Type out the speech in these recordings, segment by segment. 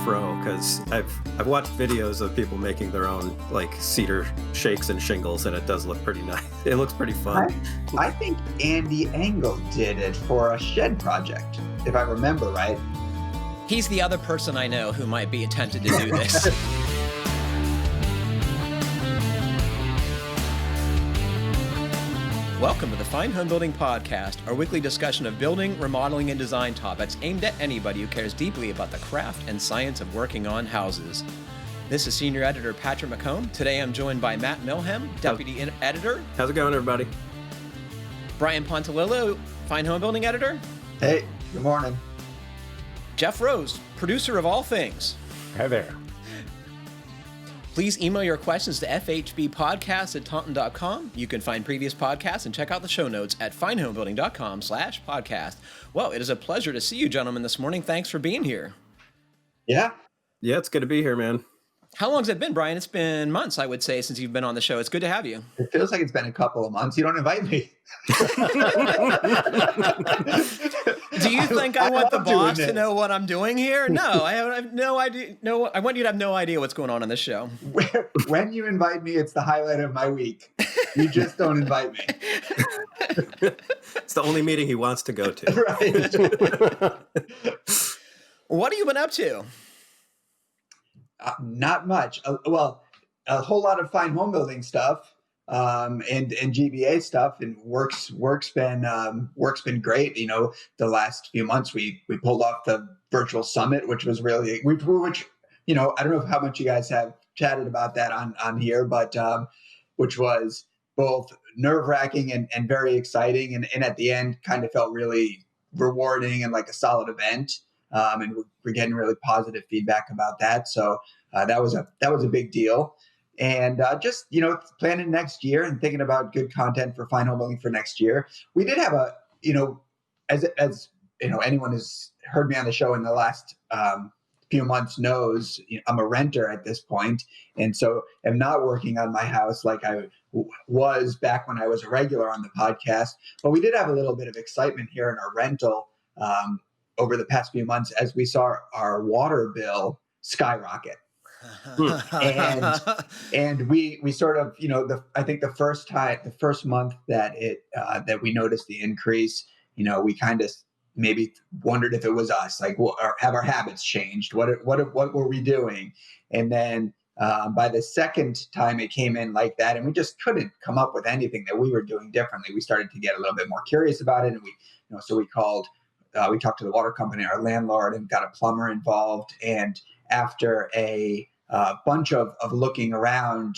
pro because I've watched videos of people making their own like cedar shakes and shingles, and it does look pretty nice. It looks pretty fun. I think Andy Engel did it for a shed project, if I remember right. He's the other person I know who might be tempted to do this. Welcome to the Fine Homebuilding Podcast, our weekly discussion of building, remodeling, and design topics aimed at anybody who cares deeply about the craft and science of working on houses. This is Senior Editor Patrick McComb. Today I'm joined by Matt Milham, Deputy Editor. How's it going, everybody? Brian Pontalillo, Fine Homebuilding Editor. Hey, good morning. Jeff Rose, producer of all things. Hi there. Please email your questions to fhbpodcast@taunton.com. You can find previous podcasts and check out the show notes at finehomebuilding.com/podcast. Well, it is a pleasure to see you gentlemen this morning. Thanks for being here. Yeah, it's good to be here, man. How long has it been, Brian? It's been months, I would say, since you've been on the show. It's good to have you. it feels like it's been a couple of months. You don't invite me. Do you think I want the boss to know what I'm doing here? No, I have no idea. No, I want you to have no idea what's going on this show. When you invite me, it's the highlight of my week. You just don't invite me. It's the only meeting he wants to go to. Right. What have you been up to? Not much. Well, a whole lot of fine home building stuff, and GBA stuff, and work's been great. You know, the last few months we pulled off the virtual summit, which was really which you know, I don't know how much you guys have chatted about that on here, but which was both nerve-wracking and very exciting, and at the end kind of felt really rewarding and like a solid event. And we're getting really positive feedback about that. So that was a big deal. And just, you know, planning next year and thinking about good content for Fine Homebuilding for next year. We did have a, you know, as you know, anyone who's heard me on the show in the last few months knows, you know, I'm a renter at this point, and so am not working on my house like I was back when I was a regular on the podcast. But we did have a little bit of excitement here in our rental over the past few months as we saw our water bill skyrocket. and we sort of, you know, I think the first month that that we noticed the increase, you know, we kind of maybe wondered if it was us, like, or have our habits changed? What were we doing? And then by the second time it came in like that, and we just couldn't come up with anything that we were doing differently. We started to get a little bit more curious about it, and so we called. We talked to the water company, our landlord, and got a plumber involved. And after a bunch of looking around,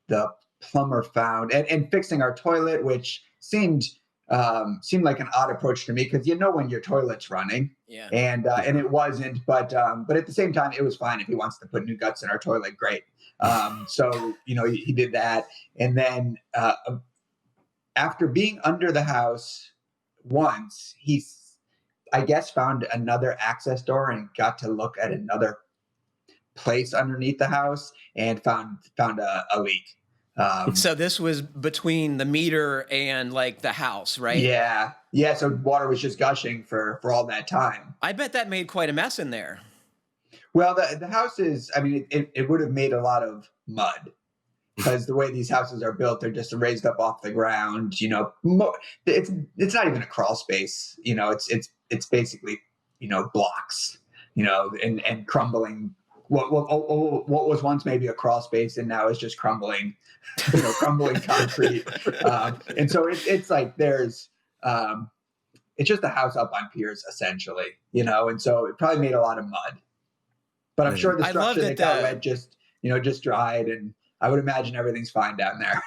the plumber found and fixing our toilet, which seemed like an odd approach to me, because you know when your toilet's running, yeah, and it wasn't. But at the same time, it was fine. If he wants to put new guts in our toilet, great. So you know, he did that, and then after being under the house once, I guess found another access door and got to look at another place underneath the house and found a leak. So this was between the meter and like the house, right? Yeah. So water was just gushing for all that time. I bet that made quite a mess in there. Well, the house is, I mean, it would have made a lot of mud, because the way these houses are built, they're just raised up off the ground. You know, it's not even a crawl space. You know, it's basically, you know, blocks, you know, and crumbling. What was once maybe a crawl space and now is just crumbling, you know, crumbling concrete. And so it's like it's just a house up on piers essentially, you know, and so it probably made a lot of mud. But I'm sure the structure that got wet just dried, and I would imagine everything's fine down there.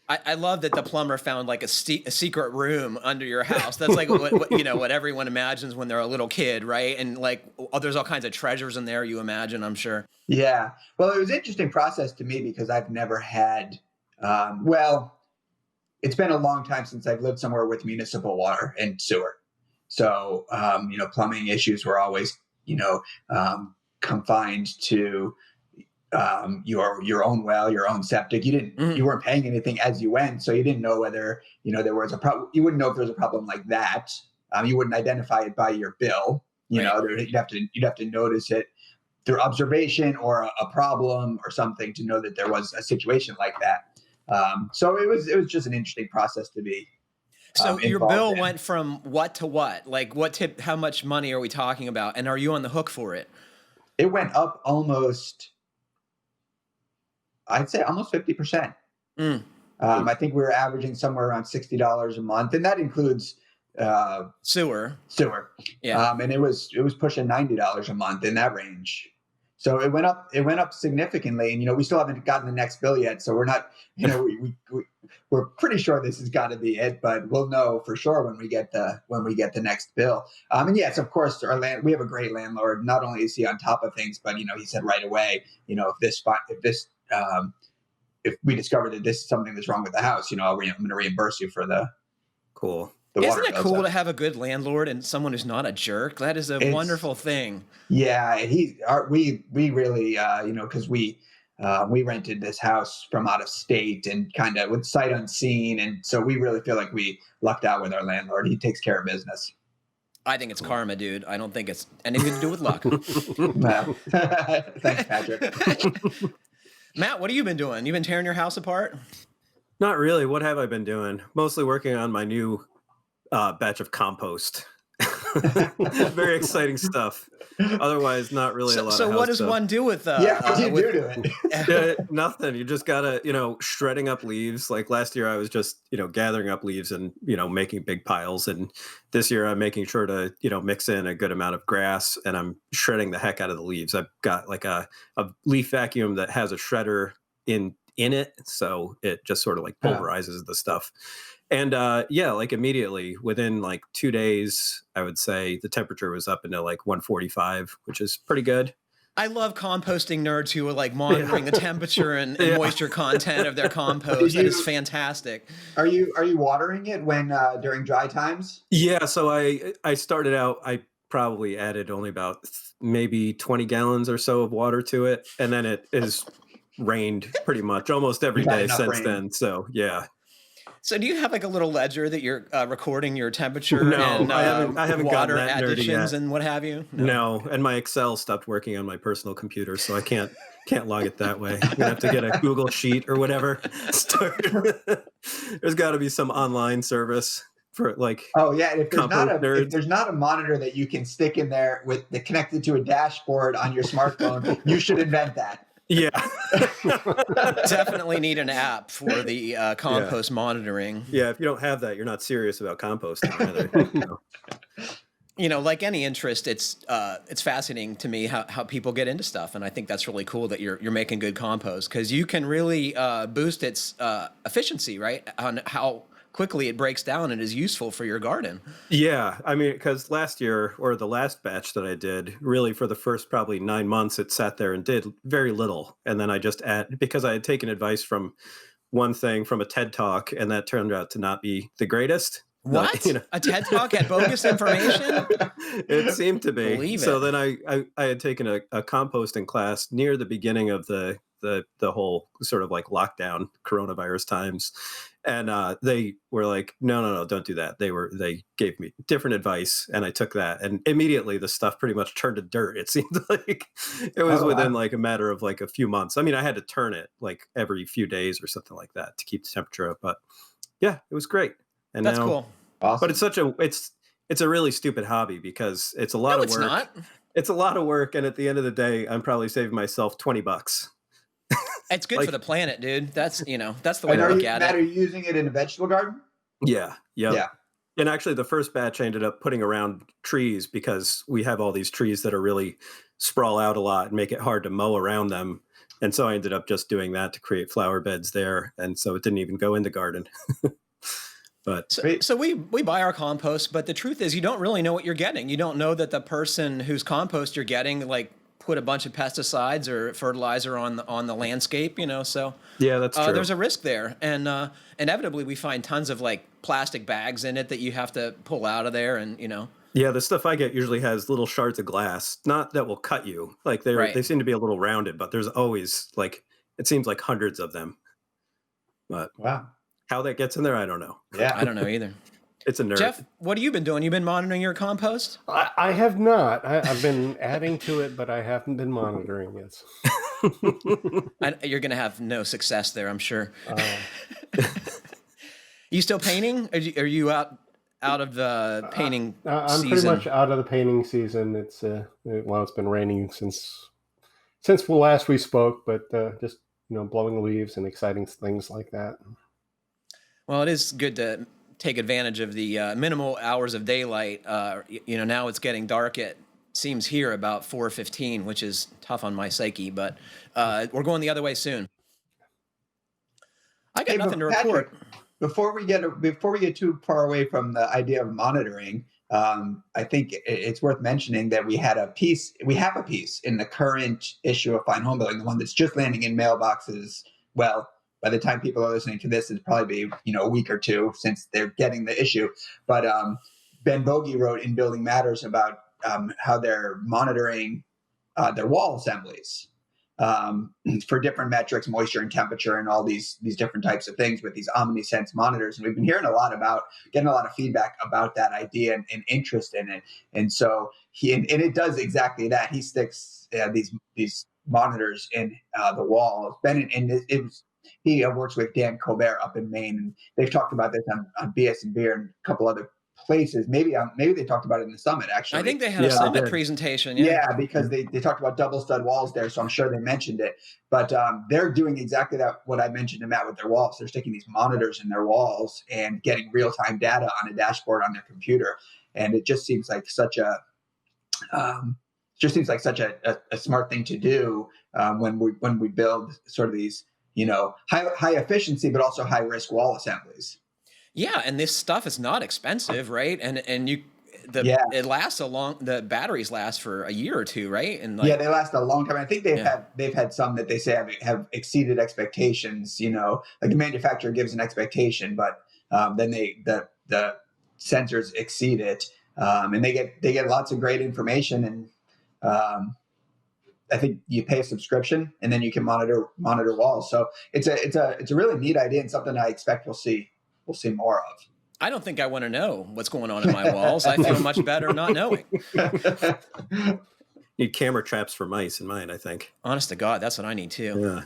I love that the plumber found like a secret room under your house. That's like what everyone imagines when they're a little kid, right? And like, there's all kinds of treasures in there, you imagine, I'm sure. Yeah. Well, it was an interesting process to me because I've never had, it's been a long time since I've lived somewhere with municipal water and sewer. So, you know, plumbing issues were always, you know, confined to your own well, your own septic. You weren't paying anything as you went, so you didn't know whether, you know, there was a problem. You wouldn't know if there was a problem like that. You wouldn't identify it by your bill. You know, you'd have to notice it. through observation or a problem or something to know that there was a situation like that. So it was just an interesting process to be. So your involved bill in. went from what to what? Like how much money are we talking about? And are you on the hook for it? It went up almost, I'd say almost 50%. I think we were averaging somewhere around $60 a month, and that includes sewer. Yeah. And it was pushing $90 a month, in that range. So it went up significantly, and we still haven't gotten the next bill yet. So we're not, we're pretty sure this has got to be it, but we'll know for sure when we get the next bill. And yes, of course, we have a great landlord. Not only is he on top of things, but he said right away, if we discover that this is something that's wrong with the house, I'm going to reimburse you for the cool. Isn't it cool to have a good landlord and someone who's not a jerk? That is a wonderful thing. Yeah, we really, because we rented this house from out of state and kind of with sight unseen, and so we really feel like we lucked out with our landlord. He takes care of business. I think it's karma, dude. I don't think it's anything to do with luck. No. Thanks, Patrick. Matt, what have you been doing? You've been tearing your house apart? Not really. What have I been doing? Mostly working on my new batch of compost. Very exciting stuff. Otherwise, not really a lot. So of what does one do with? What do you do to it? Nothing. You just gotta, shredding up leaves. Like last year, I was just, gathering up leaves and making big piles. And this year, I'm making sure to, mix in a good amount of grass, and I'm shredding the heck out of the leaves. I've got like a leaf vacuum that has a shredder in it, so it just sort of like pulverizes the stuff. And like immediately within like 2 days, I would say the temperature was up into like 145, which is pretty good. I love composting nerds who are like monitoring the temperature and moisture content of their compost. That is fantastic. Are you watering it when during dry times? Yeah. So I started out, I probably added only about maybe 20 gallons or so of water to it. And then it has rained pretty much almost every day since then. So yeah. So do you have like a little ledger that you're recording your temperature and I haven't water gotten that additions and what have you? No, and my Excel stopped working on my personal computer, so I can't log it that way. I'm gonna have to get a Google Sheet or whatever. There's got to be some online service for like. Oh yeah, if there's not a monitor that you can stick in there connected to a dashboard on your smartphone, you should invent that. Yeah. Definitely need an app for the compost monitoring. Yeah, if you don't have that, you're not serious about composting either. Like any interest, it's fascinating to me how people get into stuff, and I think that's really cool that you're making good compost, because you can really boost its efficiency, right? On how quickly it breaks down and is useful for your garden. Yeah, I mean, because last year, or the last batch that I did, really for the first probably 9 months, it sat there and did very little. And then I just because I had taken advice from one thing from a TED Talk, and that turned out to not be the greatest. What? But, a TED Talk had bogus information? It seemed to be. Believe it. So then I had taken a composting class near the beginning of the whole sort of like lockdown coronavirus times. And they were like, no, don't do that. They gave me different advice, and I took that, and immediately the stuff pretty much turned to dirt. It seemed like it was within like a matter of like a few months. I mean, I had to turn it like every few days or something like that to keep the temperature up. But yeah, it was great. And that's cool. Awesome. But it's a really stupid hobby because it's a lot of work. It's not. It's a lot of work, and at the end of the day, I'm probably saving myself $20. It's good for the planet, dude. That's the way to look at it. Are you using it in a vegetable garden? Yeah. Yeah. And actually, the first batch I ended up putting around trees because we have all these trees that are really sprawl out a lot and make it hard to mow around them. And so I ended up just doing that to create flower beds there. And so it didn't even go in the garden. But so we buy our compost, but the truth is you don't really know what you're getting. You don't know that the person whose compost you're getting like put a bunch of pesticides or fertilizer on the landscape, so yeah, that's true. There's a risk there, and inevitably we find tons of like plastic bags in it that you have to pull out of there, and Yeah, the stuff I get usually has little shards of glass, not that will cut you. Like they seem to be a little rounded, but there's always it seems like hundreds of them. But wow, how that gets in there, I don't know. Yeah, I don't know either. It's a nerd. Jeff, what have you been doing? You been monitoring your compost? I have not. I've been adding to it, but I haven't been monitoring it. You're going to have no success there, I'm sure. You still painting? Are you out of the painting I'm season? pretty much out of the painting season. It's it's been raining since last we spoke, but just blowing leaves and exciting things like that. Well, it is good to take advantage of the minimal hours of daylight. Now it's getting dark at seems here about 4:15, which is tough on my psyche, but we're going the other way soon. I got nothing to report. Patrick, before we get too far away from the idea of monitoring, I think it's worth mentioning that we have a piece in the current issue of Fine Homebuilding, the one that's just landing in mailboxes. Well, by the time people are listening to this, it'll probably be a week or two since they're getting the issue. But Ben Bogey wrote in Building Matters about how they're monitoring their wall assemblies for different metrics, moisture and temperature, and all these different types of things with these OmniSense monitors. And we've been hearing getting a lot of feedback about that idea and interest in it. And so it does exactly that. He sticks these monitors in the wall. He works with Dan Colbert up in Maine, and they've talked about this on BS and Beer and a couple other places. Maybe they talked about it in the summit, actually. I think they had a summit presentation. Yeah, because they talked about double stud walls there, so I'm sure they mentioned it. But they're doing exactly what I mentioned to Matt with their walls. They're sticking these monitors in their walls and getting real-time data on a dashboard on their computer. And it just seems like such a smart thing to do when we build sort of these high efficiency but also high risk wall assemblies. Yeah, and this stuff is not expensive, right? It lasts the batteries last for a year or two, right? And they last a long time. I think they've had some that they say have exceeded expectations. Like the manufacturer gives an expectation, but then the sensors exceed it, and they get lots of great information. And I think you pay a subscription, and then you can monitor walls. So it's a really neat idea and something I expect we'll see more of. I don't think I want to know what's going on in my walls. I feel much better not knowing. Need camera traps for mice in mine, I think. Honest to God, that's what I need too. Yeah.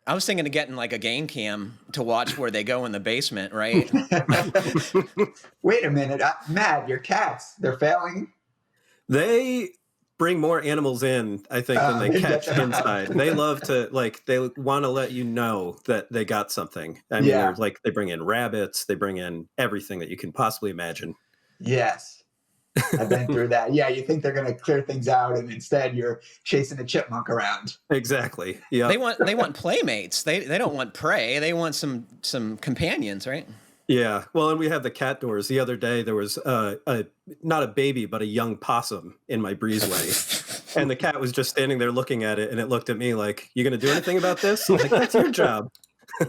I was thinking of getting like a game cam to watch where they go in the basement, right? Wait a minute, Matt, your cats, they're failing? They bring more animals in, I think, than they catch inside. They love to, they want to let you know that they got something. I mean, they bring in rabbits, they bring in everything that you can possibly imagine. Yes. I've been through that. Yeah, you think they're going to clear things out, and instead you're chasing a chipmunk around. Exactly. Yeah. They want playmates. They don't want prey. They want some companions, right? Yeah. Well, and we have the cat doors. The other day there was not a baby, but a young possum in my breezeway. And the cat was just standing there looking at it, and it looked at me like, "You going to do anything about this?" I'm like, "That's your job." I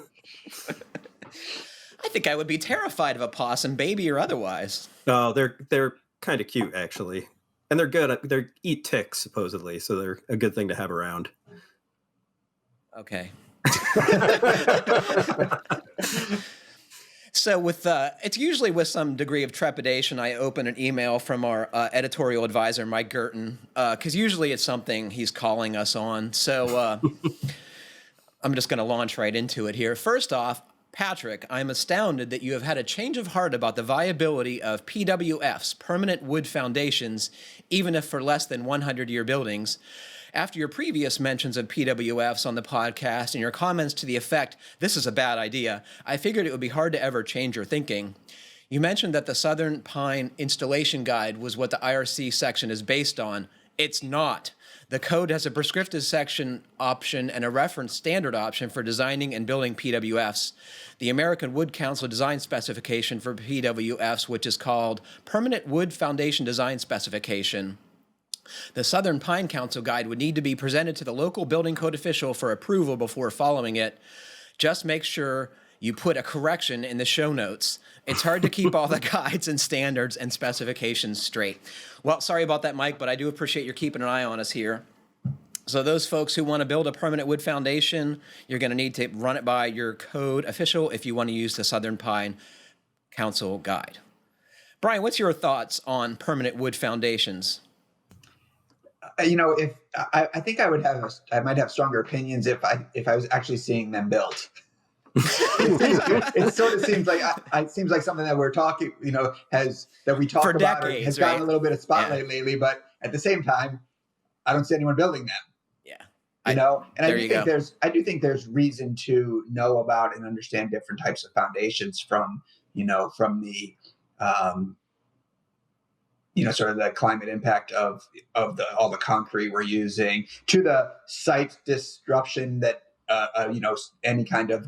think I would be terrified of a possum, baby or otherwise. Oh, they're kind of cute, actually. And they're good. They eat ticks, supposedly, so they're a good thing to have around. Okay. So it's usually with some degree of trepidation I open an email from our editorial advisor, Mike Guertin, because usually it's something he's calling us on. So I'm just going to launch right into it here. First off, Patrick, I'm astounded that you have had a change of heart about the viability of PWFs, permanent wood foundations, even if for less than 100-year buildings. After your previous mentions of PWFs on the podcast and your comments to the effect, "This is a bad idea," I figured it would be hard to ever change your thinking. You mentioned that the Southern Pine Installation Guide was what the IRC section is based on. It's not. The code has a prescriptive section option and a reference standard option for designing and building PWFs. The American Wood Council design specification for PWFs, which is called Permanent Wood Foundation Design Specification. The Southern Pine Council Guide would need to be presented to the local building code official for approval before following it. Just make sure you put a correction in the show notes. It's hard to keep all the guides and standards and specifications straight. Well, sorry about that, Mike, but I do appreciate you keeping an eye on us here. So those folks who want to build a permanent wood foundation, you're going to need to run it by your code official if you want to use the Southern Pine Council Guide. Brian, what's your thoughts on permanent wood foundations? If I think I might have stronger opinions if I was actually seeing them built. It sort of seems like it seems like something that we're talking, that we talk For about decades, has gotten right? a little bit of spotlight lately. But at the same time, I don't see anyone building them. Yeah, And I do think there's reason to know about and understand different types of foundations from the sort of the climate impact of all the concrete we're using to the site disruption that any kind of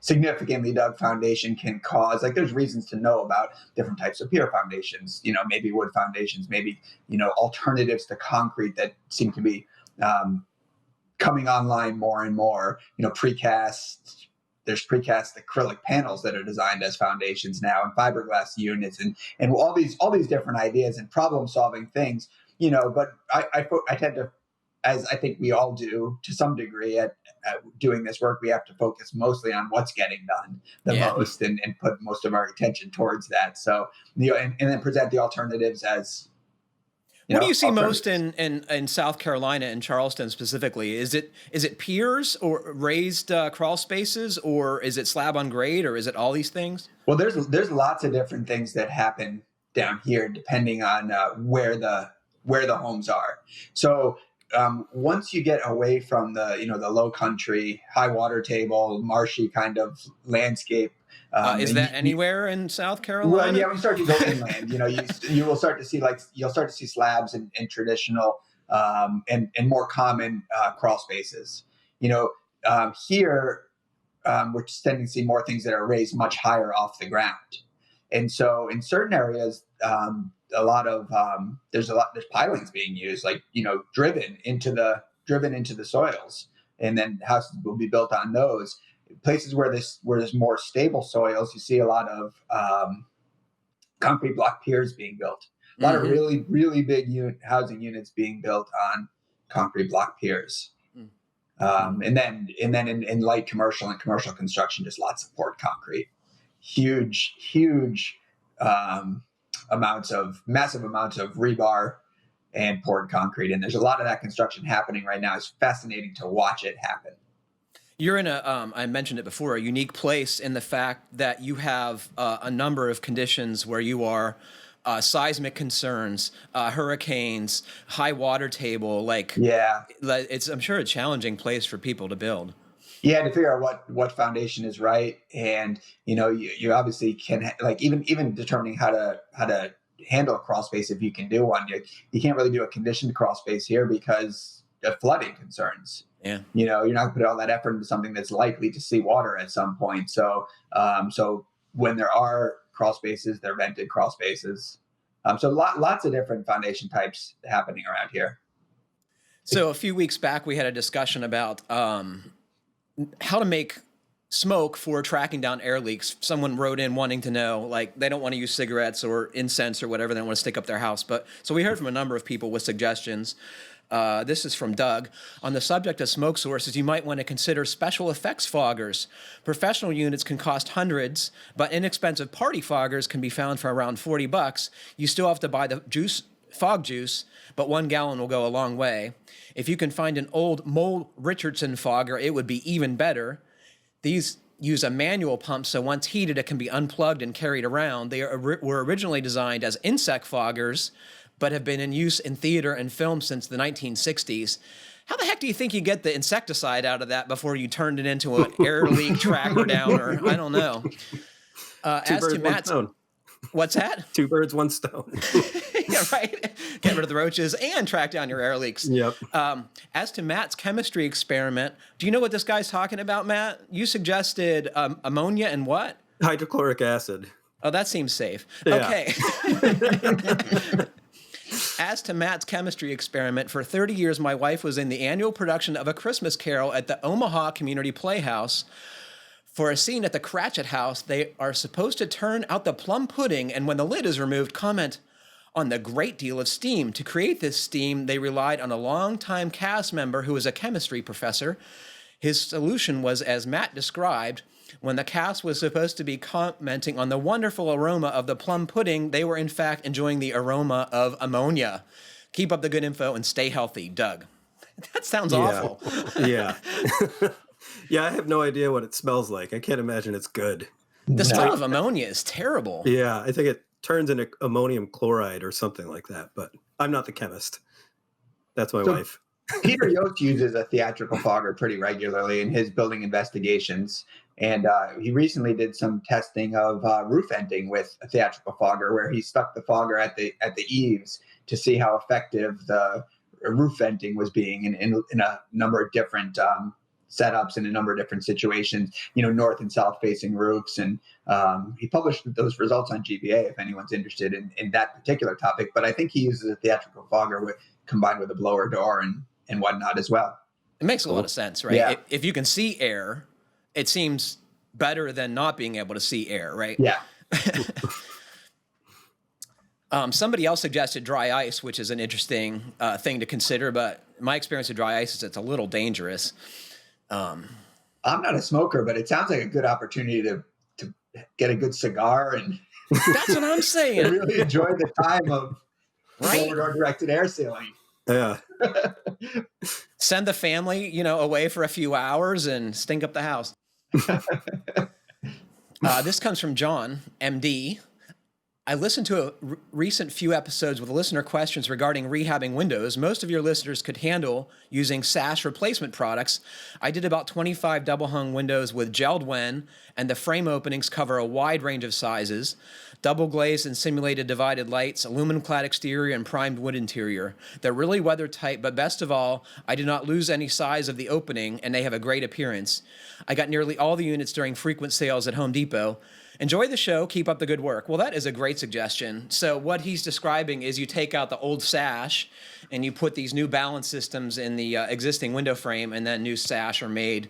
significantly dug foundation can cause. Like, there's reasons to know about different types of pier foundations, maybe wood foundations, maybe, alternatives to concrete that seem to be coming online more and more, precast. There's precast acrylic panels that are designed as foundations now, and fiberglass units, and all these different ideas and problem solving things, but I tend to, as I think we all do to some degree at doing this work, we have to focus mostly on what's getting done the most and put most of our attention towards that. So, and then present the alternatives as, what do you see most in South Carolina and Charleston specifically? Is it piers or raised crawl spaces, or is it slab on grade, or is it all these things? Well, there's lots of different things that happen down here depending on where the homes are. So once you get away from the low country, high water table, marshy kind of landscape. Is that anywhere in South Carolina? Well, yeah, when you start to go inland, you will start to see you'll start to see slabs and traditional and more common crawl spaces. Here, we're tending to see more things that are raised much higher off the ground, and so in certain areas, there's pilings being used, driven into the soils, and then houses will be built on those. Places where there's more stable soils, you see a lot of concrete block piers being built. A lot of really, really big housing units being built on concrete block piers. And then in light commercial and commercial construction, just lots of poured concrete. Huge massive amounts of rebar and poured concrete. And there's a lot of that construction happening right now. It's fascinating to watch it happen. You're in I mentioned it before, a unique place in the fact that you have a number of conditions where you are seismic concerns, hurricanes, high water table. It's, I'm sure, a challenging place for people to build. Yeah, to figure out what foundation is right, and you obviously can even determining how to handle a crawl space if you can do one. You can't really do a conditioned crawl space here because of flooding concerns. Yeah, you're not going to put all that effort into something that's likely to see water at some point. So when there are crawl spaces, they're vented crawl spaces. So lots of different foundation types happening around here. So a few weeks back, we had a discussion about how to make smoke for tracking down air leaks. Someone wrote in wanting to know, they don't want to use cigarettes or incense or whatever they want to stick up their house. So we heard from a number of people with suggestions. This is from Doug. On the subject of smoke sources, you might want to consider special effects foggers. Professional units can cost hundreds, but inexpensive party foggers can be found for around $40. You still have to buy the fog juice, but 1 gallon will go a long way. If you can find an old Mole Richardson fogger, it would be even better. These use a manual pump, so once heated, it can be unplugged and carried around. They were originally designed as insect foggers, but have been in use in theater and film since the 1960s. How the heck do you think you get the insecticide out of that before you turned it into an air leak tracker downer? I don't know. Two birds, one stone. What's that? 2 birds, 1 stone. Yeah, right. Get rid of the roaches and track down your air leaks. Yep. As to Matt's chemistry experiment, do you know what this guy's talking about, Matt? You suggested ammonia and what? Hydrochloric acid. Oh, that seems safe. Yeah. Okay. As to Matt's chemistry experiment, for 30 years, my wife was in the annual production of A Christmas Carol at the Omaha Community Playhouse. For a scene at the Cratchit House, they are supposed to turn out the plum pudding, and when the lid is removed, comment on the great deal of steam. To create this steam, they relied on a longtime cast member who was a chemistry professor. His solution was, as Matt described, When the cast was supposed to be commenting on the wonderful aroma of the plum pudding, they were in fact enjoying the aroma of ammonia. Keep up the good info and stay healthy, Doug. That sounds awful. Yeah. Yeah, I have no idea what it smells like. I can't imagine it's good. The smell of ammonia is terrible. Yeah, I think it turns into ammonium chloride or something like that, but I'm not the chemist. That's my wife. Peter Yost uses a theatrical fogger pretty regularly in his building investigations. And he recently did some testing of roof venting with a theatrical fogger, where he stuck the fogger at the eaves to see how effective the roof venting was being in a number of different setups in a number of different situations, north and south facing roofs. And he published those results on GBA if anyone's interested in that particular topic. But I think he uses a theatrical fogger combined with a blower door and whatnot as well. It makes a lot of sense, right? Yeah. If you can see air, it seems better than not being able to see air, right? Yeah. Somebody else suggested dry ice, which is an interesting thing to consider, but my experience with dry ice is it's a little dangerous. I'm not a smoker, but it sounds like a good opportunity to get a good cigar and that's what I'm saying. really enjoy the time of Right? forward directed air sealing. Yeah. Send the family, away for a few hours and stink up the house. This comes from John, MD. I listened to a recent few episodes with listener questions regarding rehabbing windows. Most of your listeners could handle using sash replacement products. I did about 25 double-hung windows with gelled wen, and the frame openings cover a wide range of sizes. Double glazed and simulated divided lights, aluminum-clad exterior, and primed wood interior. They're really weather-tight, but best of all, I did not lose any size of the opening, and they have a great appearance. I got nearly all the units during frequent sales at Home Depot. Enjoy the show. Keep up the good work. Well, that is a great suggestion. So what he's describing is you take out the old sash and you put these new balance systems in the existing window frame, and then new sash are made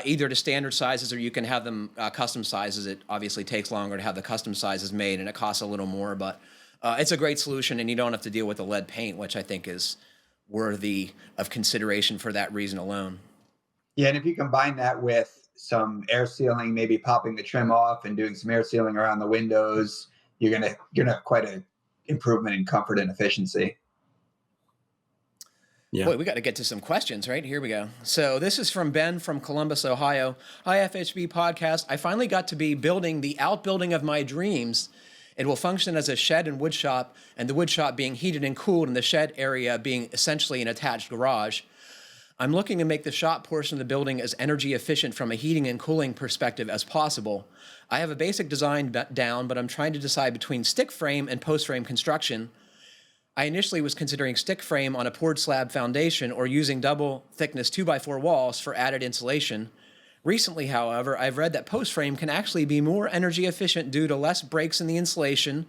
either to standard sizes, or you can have them custom sizes. It obviously takes longer to have the custom sizes made, and it costs a little more, but it's a great solution, and you don't have to deal with the lead paint, which I think is worthy of consideration for that reason alone. Yeah, and if you combine that with some air sealing, maybe popping the trim off and doing some air sealing around the windows, you're gonna have quite an improvement in comfort and efficiency. Yeah. Boy, we got to get to some questions, right? Here we go. So this is from Ben from Columbus, Ohio. Hi, FHB podcast. I finally got to be building the outbuilding of my dreams. It will function as a shed and wood shop, and the wood shop being heated and cooled, and the shed area being essentially an attached garage. I'm looking to make the shop portion of the building as energy efficient from a heating and cooling perspective as possible. I have a basic design down, but I'm trying to decide between stick frame and post frame construction. I initially was considering stick frame on a poured slab foundation or using double thickness 2x4 walls for added insulation. Recently, however, I've read that post frame can actually be more energy efficient due to less breaks in the insulation.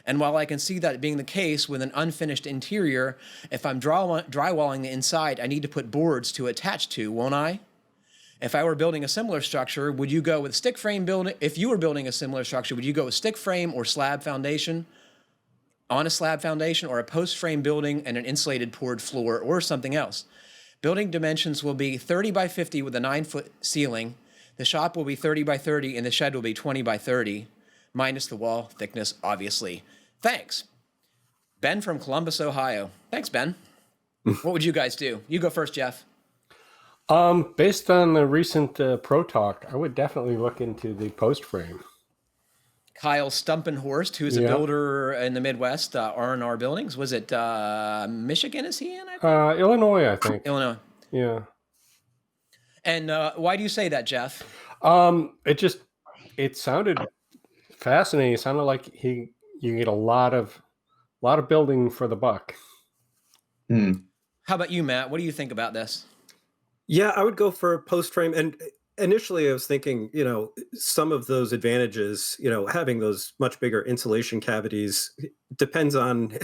And while I can see that being the case with an unfinished interior, if I'm drywalling the inside, I need to put boards to attach to, won't I? If I were building a similar structure, would you go with stick frame building? If you were building a similar structure, would you go with stick frame or slab foundation? On a slab foundation, or a post frame building and an insulated poured floor, or something else? Building dimensions will be 30 by 50 with a 9-foot ceiling. The shop will be 30 by 30 and the shed will be 20 by 30, minus the wall thickness, obviously. Thanks. Ben from Columbus, Ohio. Thanks, Ben. What would you guys do? You go first, Jeff. Based on the recent Pro Talk, I would definitely look into the post frame. Kyle Stumpenhorst, who's a builder in the Midwest, R&R Buildings. Was it Michigan is he in? Illinois, I think. Illinois. Yeah. And why do you say that, Jeff? It sounded fascinating. It sounded like you get a lot of building for the buck. How about you, Matt? What do you think about this? Yeah, I would go for post frame. And initially I was thinking, some of those advantages, having those much bigger insulation cavities depends on,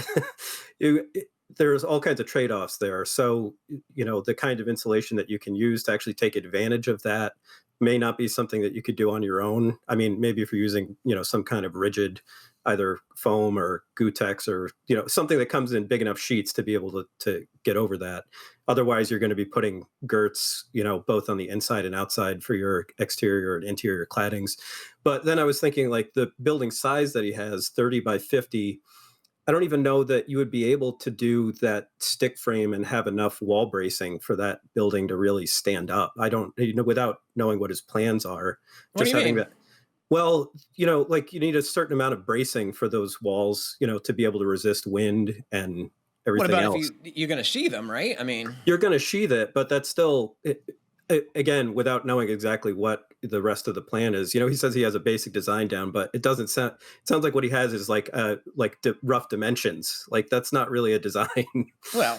there's all kinds of trade-offs there. So, the kind of insulation that you can use to actually take advantage of that may not be something that you could do on your own. I mean, maybe if you're using, some kind of rigid either foam or Gutex or, something that comes in big enough sheets to be able to get over that. Otherwise, you're going to be putting girts, both on the inside and outside for your exterior and interior claddings. But then I was thinking, like, the building size that he has, 30 by 50, I don't even know that you would be able to do that stick frame and have enough wall bracing for that building to really stand up. I don't, without knowing what his plans are, What just do you having mean? that. Well, like, you need a certain amount of bracing for those walls, to be able to resist wind and What everything about else. if you're going to sheathe them, right? I mean, You're going to sheathe it, but that's still, again, without knowing exactly what the rest of the plan is. He says he has a basic design down, but it doesn't sound. It sounds like what he has is like rough dimensions. Like, that's not really a design. well,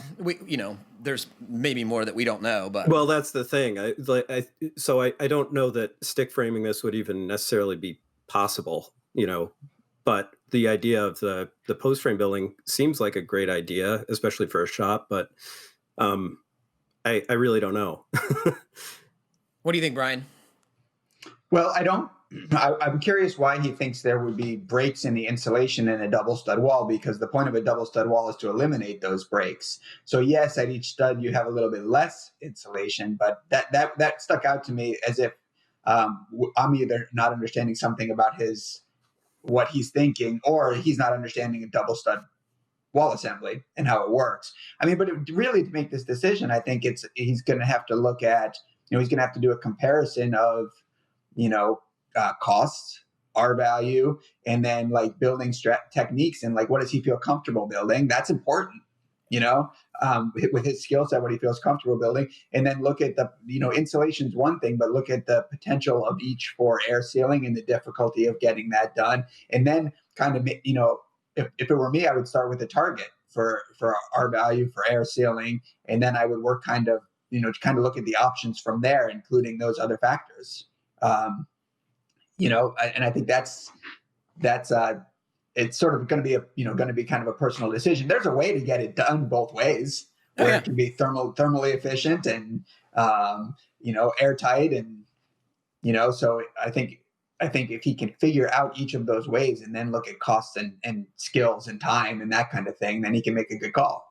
there's maybe more that we don't know, but Well, that's the thing. I don't know that stick framing this would even necessarily be possible. But the idea of the post frame building seems like a great idea, especially for a shop. But I really don't know. what do you think, Brian? Well, I'm curious why he thinks there would be breaks in the insulation in a double stud wall, because the point of a double stud wall is to eliminate those breaks. So yes, at each stud you have a little bit less insulation, but that stuck out to me as if I'm either not understanding something about what he's thinking, or he's not understanding a double stud wall assembly and how it works. I mean, but really, to make this decision, I think he's going to have to look at, he's going to have to do a comparison of, costs, R value, and then like building techniques, and like, what does he feel comfortable building? That's important, with his skill set, what he feels comfortable building. And then look at the, insulation is one thing, but look at the potential of each for air sealing and the difficulty of getting that done. And then kind of, if it were me, I would start with a target for R value, for air sealing. And then I would work kind of, to kind of look at the options from there, including those other factors. And I think that's it's sort of going to be kind of a personal decision. There's a way to get it done both ways, where it can be thermally efficient and airtight, and so I think if he can figure out each of those ways and then look at costs and skills and time and that kind of thing, then he can make a good call.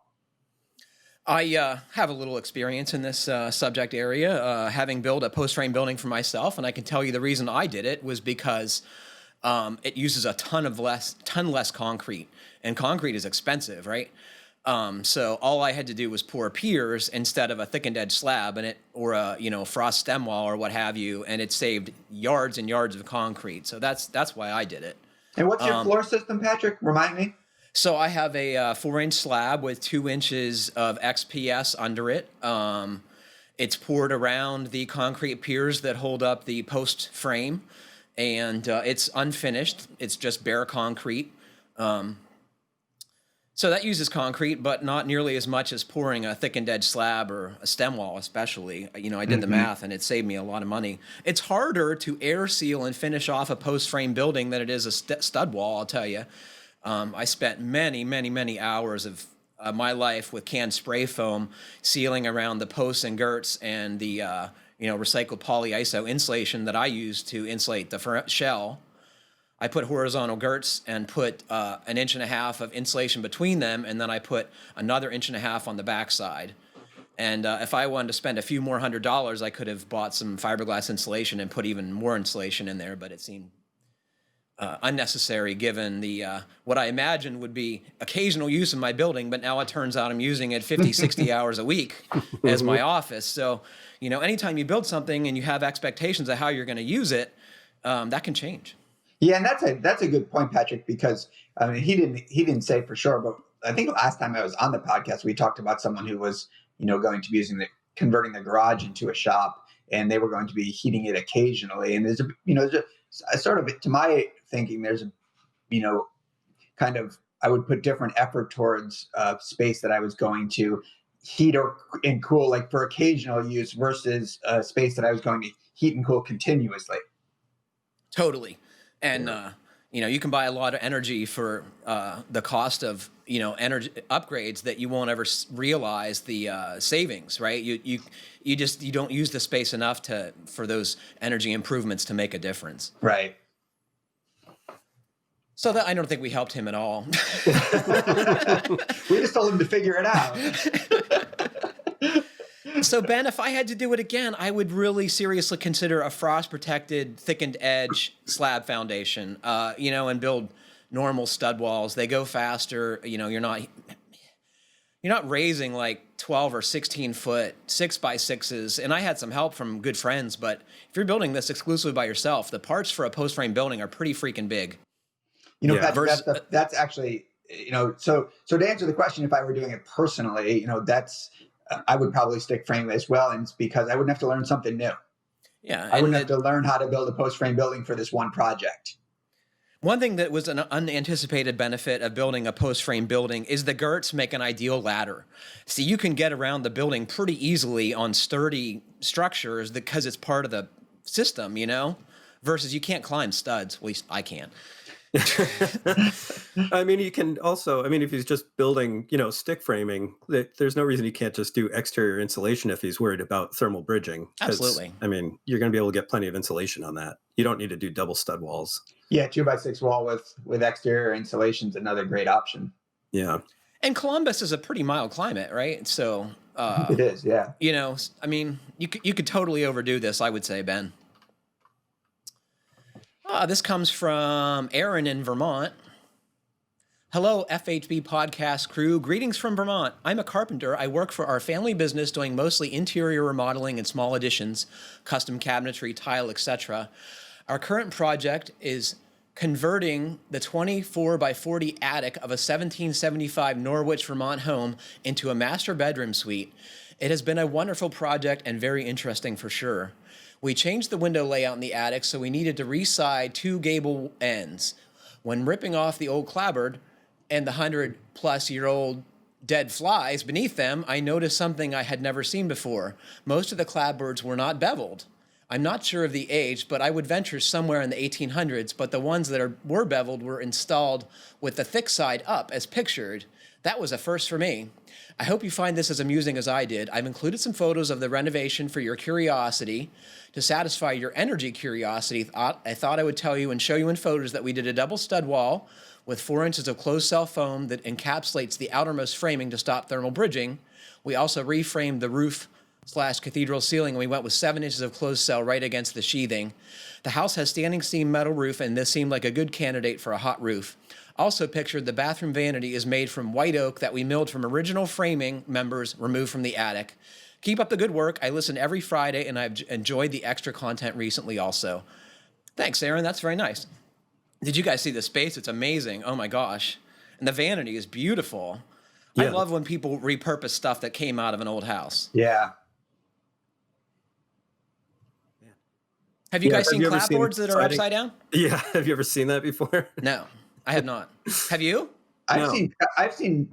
I have a little experience in this subject area, having built a post-frame building for myself, and I can tell you the reason I did it was because it uses a ton less concrete, and concrete is expensive, right? So all I had to do was pour piers instead of a thickened edge slab in it, or a frost stem wall or what have you, and it saved yards and yards of concrete. So that's why I did it. And what's your floor system, Patrick? Remind me. So I have a 4-inch slab with 2 inches of XPS under it. It's poured around the concrete piers that hold up the post frame, and it's unfinished. It's just bare concrete. So that uses concrete, but not nearly as much as pouring a thickened edge slab or a stem wall, especially. I did the math, and it saved me a lot of money. It's harder to air seal and finish off a post frame building than it is a stud wall, I'll tell you. I spent many, many, many hours of my life with canned spray foam sealing around the posts and girts and the recycled polyiso insulation that I use to insulate the shell. I put horizontal girts and put 1.5 inches of insulation between them, and then I put another 1.5 inches on the backside. And if I wanted to spend a few more $100s, I could have bought some fiberglass insulation and put even more insulation in there, but it seemed unnecessary given the what I imagined would be occasional use in my building, but now it turns out I'm using it 50, 60 hours a week as my office. So, anytime you build something and you have expectations of how you're going to use it, that can change. Yeah, and that's a good point, Patrick, because he didn't say for sure, but I think last time I was on the podcast, we talked about someone who was, going to be converting the garage into a shop, and they were going to be heating it occasionally. And there's a sort of, to my thinking, there's kind of, I would put different effort towards space that I was going to heat and cool, like for occasional use, versus a space that I was going to heat and cool continuously. Totally. And, you can buy a lot of energy for the cost of, energy upgrades that you won't ever realize the savings, right? You don't use the space enough for those energy improvements to make a difference. Right. So that I don't think we helped him at all. We just told him to figure it out. So Ben, if I had to do it again, I would really seriously consider a frost-protected, thickened edge slab foundation, and build normal stud walls. They go faster. You're not raising like 12 or 16 foot 6x6s. And I had some help from good friends, but if you're building this exclusively by yourself, the parts for a post frame building are pretty freaking big. Patrick, that's actually, so to answer the question, if I were doing it personally, I would probably stick frame as well. And it's because I wouldn't have to learn something new. Yeah. I wouldn't have to learn how to build a post frame building for this one project. One thing that was an unanticipated benefit of building a post-frame building is the girts make an ideal ladder. See, you can get around the building pretty easily on sturdy structures because it's part of the system, versus you can't climb studs. At least I can't. I mean, you can also, if he's just building, stick framing, there's no reason he can't just do exterior insulation if he's worried about thermal bridging. Absolutely. You're going to be able to get plenty of insulation on that. You don't need to do double stud walls. Yeah, 2x6 wall with exterior insulation is another great option. Yeah. And Columbus is a pretty mild climate, right? So it is, yeah. You could totally overdo this, I would say, Ben. This comes from Aaron in Vermont. Hello, FHB podcast crew. Greetings from Vermont. I'm a carpenter. I work for our family business doing mostly interior remodeling and small additions, custom cabinetry, tile, etc. Our current project is converting the 24 by 40 attic of a 1775 Norwich, Vermont home into a master bedroom suite. It has been a wonderful project and very interesting for sure. We changed the window layout in the attic, so we needed to reside 2 gable ends. When ripping off the old clapboard and the 100-plus-year-old dead flies beneath them, I noticed something I had never seen before. Most of the clapboards were not beveled. I'm not sure of the age, but I would venture somewhere in the 1800s, but the ones that were beveled were installed with the thick side up as pictured. That was a first for me. I hope you find this as amusing as I did. I've included some photos of the renovation for your curiosity. To satisfy your energy curiosity, I thought I would tell you and show you in photos that we did a double stud wall with 4 inches of closed cell foam that encapsulates the outermost framing to stop thermal bridging. We also reframed the roof/cathedral ceiling, and we went with 7 inches of closed cell right against the sheathing. The house has standing seam metal roof, and this seemed like a good candidate for a hot roof. Also pictured, the bathroom vanity is made from white oak that we milled from original framing members removed from the attic. Keep up the good work. I listen every Friday, and I've enjoyed the extra content recently also. Thanks, Aaron. That's very nice. Did you guys see the space? It's amazing. Oh, my gosh. And the vanity is beautiful. Yeah. I love when people repurpose stuff that came out of an old house. Yeah. Have you guys seen clapboards that are upside down? Yeah. Have you ever seen that before? No, I have not. Have you? I've seen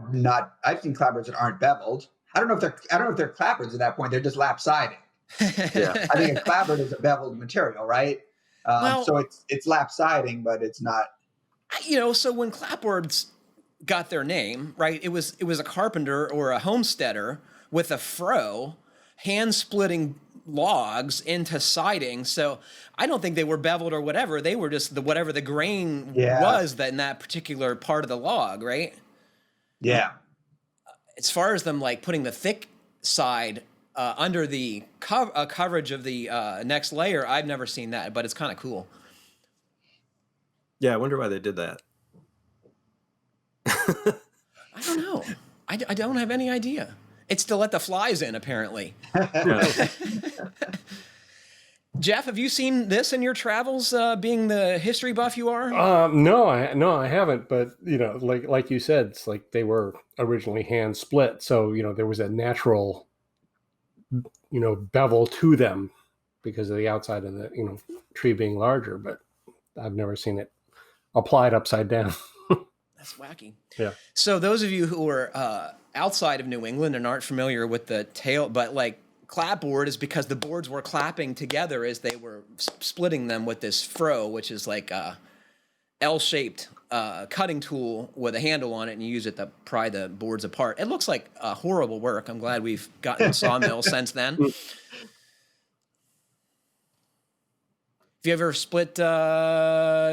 clapboards that aren't beveled. I don't know if they're clapboards at that point. They're just lap siding. Yeah. I think a clapboard is a beveled material, right? So it's lap siding, but it's not. So when clapboards got their name, right? It was a carpenter or a homesteader with a fro, hand splitting logs into siding. So I don't think they were beveled or whatever. They were just whatever the grain was that in that particular part of the log, right? Yeah. As far as them like putting the thick side under the coverage of the next layer, I've never seen that, but it's kind of cool. Yeah, I wonder why they did that. I don't know. I don't have any idea. It's to let the flies in, apparently. Jeff, have you seen this in your travels, being the history buff you are? No, I haven't. But like you said, it's like they were originally hand split, so there was a natural, bevel to them because of the outside of the tree being larger. But I've never seen it applied upside down. That's wacky. Yeah. So those of you who are outside of New England and aren't familiar with the tail, but like clapboard is because the boards were clapping together as they were splitting them with this fro, which is like a L-shaped cutting tool with a handle on it, and you use it to pry the boards apart. It looks like horrible work. I'm glad we've gotten a sawmill since then. If you ever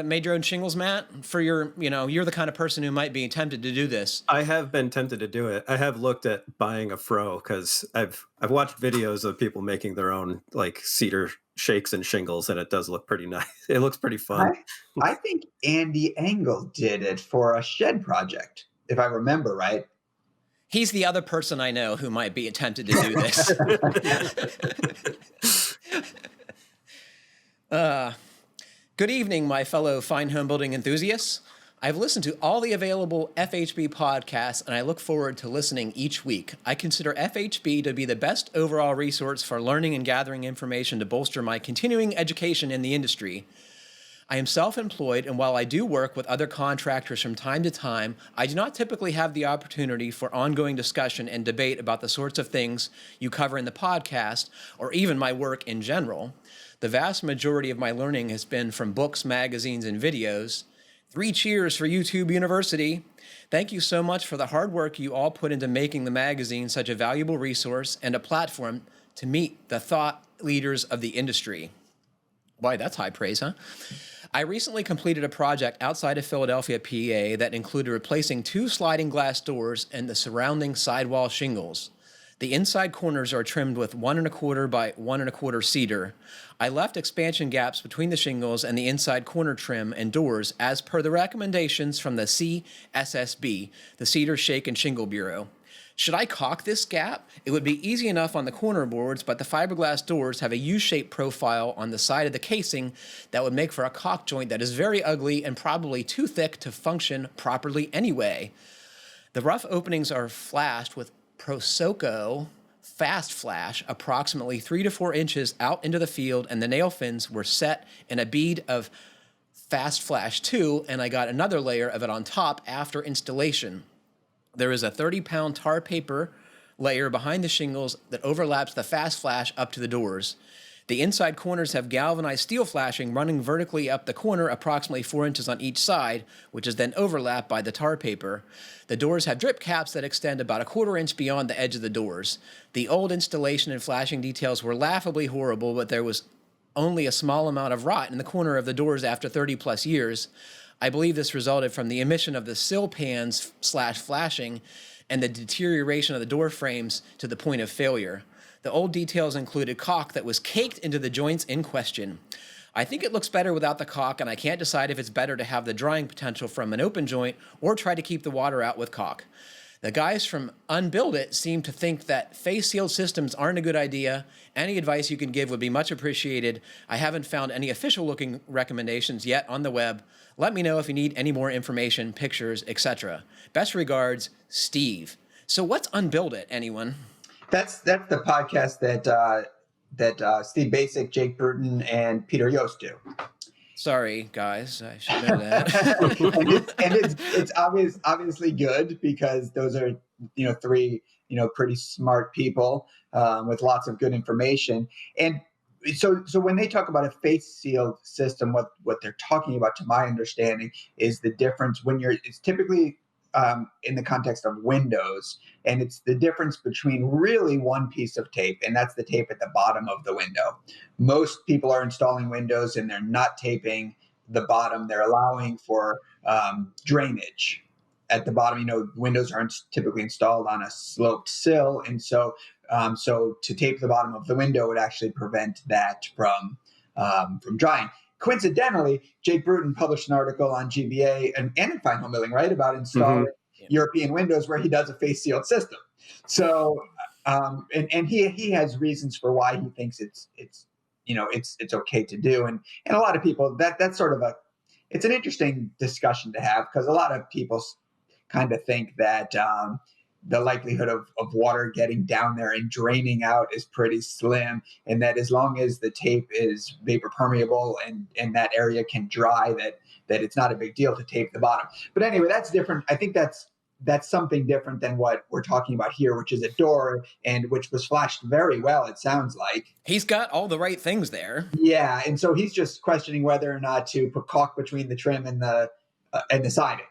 made your own shingles, Matt? For your, you're the kind of person who might be tempted to do this. I have been tempted to do it. I have looked at buying a fro because I've watched videos of people making their own like cedar shakes and shingles, and it does look pretty nice. It looks pretty fun. I think Andy Engel did it for a shed project, if I remember right. He's the other person I know who might be tempted to do this. Good evening, my fellow fine home building enthusiasts. I've listened to all the available FHB podcasts, and I look forward to listening each week. I consider FHB to be the best overall resource for learning and gathering information to bolster my continuing education in the industry. I am self-employed, and while I do work with other contractors from time to time, I do not typically have the opportunity for ongoing discussion and debate about the sorts of things you cover in the podcast, or even my work in general. The vast majority of my learning has been from books, magazines, and videos. 3 cheers for YouTube University. Thank you so much for the hard work you all put into making the magazine such a valuable resource and a platform to meet the thought leaders of the industry. Why, that's high praise, huh? I recently completed a project outside of Philadelphia, PA that included replacing 2 sliding glass doors and the surrounding sidewall shingles. The inside corners are trimmed with 1 1/4 by 1 1/4 cedar. I left expansion gaps between the shingles and the inside corner trim and doors as per the recommendations from the CSSB, the Cedar Shake and Shingle Bureau. Should I caulk this gap? It would be easy enough on the corner boards, but the fiberglass doors have a U-shaped profile on the side of the casing that would make for a caulk joint that is very ugly and probably too thick to function properly anyway. The rough openings are flashed with Prosoco Fast Flash approximately 3 to 4 inches out into the field, and the nail fins were set in a bead of Fast Flash 2, and I got another layer of it on top after installation. There is a 30-pound tar paper layer behind the shingles that overlaps the Fast Flash up to the doors. The inside corners have galvanized steel flashing running vertically up the corner approximately 4 inches on each side, which is then overlapped by the tar paper. The doors have drip caps that extend about a 1/4 inch beyond the edge of the doors. The old installation and flashing details were laughably horrible, but there was only a small amount of rot in the corner of the doors after 30 plus years. I believe this resulted from the emission of the sill pans / flashing and the deterioration of the door frames to the point of failure. The old details included caulk that was caked into the joints in question. I think it looks better without the caulk, and I can't decide if it's better to have the drying potential from an open joint or try to keep the water out with caulk. The guys from Unbuild It seem to think that face-sealed systems aren't a good idea. Any advice you can give would be much appreciated. I haven't found any official-looking recommendations yet on the web. Let me know if you need any more information, pictures, etc. Best regards, Steve. So what's Unbuild It, anyone? That's the podcast that Steve Basic, Jake Bruton, and Peter Yost do. Sorry, guys, I should know that. it's obviously good because those are 3 pretty smart people with lots of good information. And so when they talk about a face sealed system, what they're talking about, to my understanding, is the difference when it's typically in the context of windows, and it's the difference between really one piece of tape, and that's the tape at the bottom of the window. Most people are installing windows and they're not taping the bottom. They're allowing for drainage at the bottom. Windows aren't typically installed on a sloped sill, and so to tape the bottom of the window would actually prevent that from drying. Coincidentally, Jake Bruton published an article on GBA and in Fine Homebuilding, right, about installing European windows where he does a face sealed system. So, and he has reasons for why he thinks it's okay to do, and a lot of people that's sort of it's an interesting discussion to have, because a lot of people kind of think that the likelihood of water getting down there and draining out is pretty slim, and that as long as the tape is vapor permeable and that area can dry, that it's not a big deal to tape the bottom. But anyway, that's different. I think that's something different than what we're talking about here, which is a door, and which was flashed very well, it sounds like. He's got all the right things there. Yeah, and so he's just questioning whether or not to put caulk between the trim and the siding.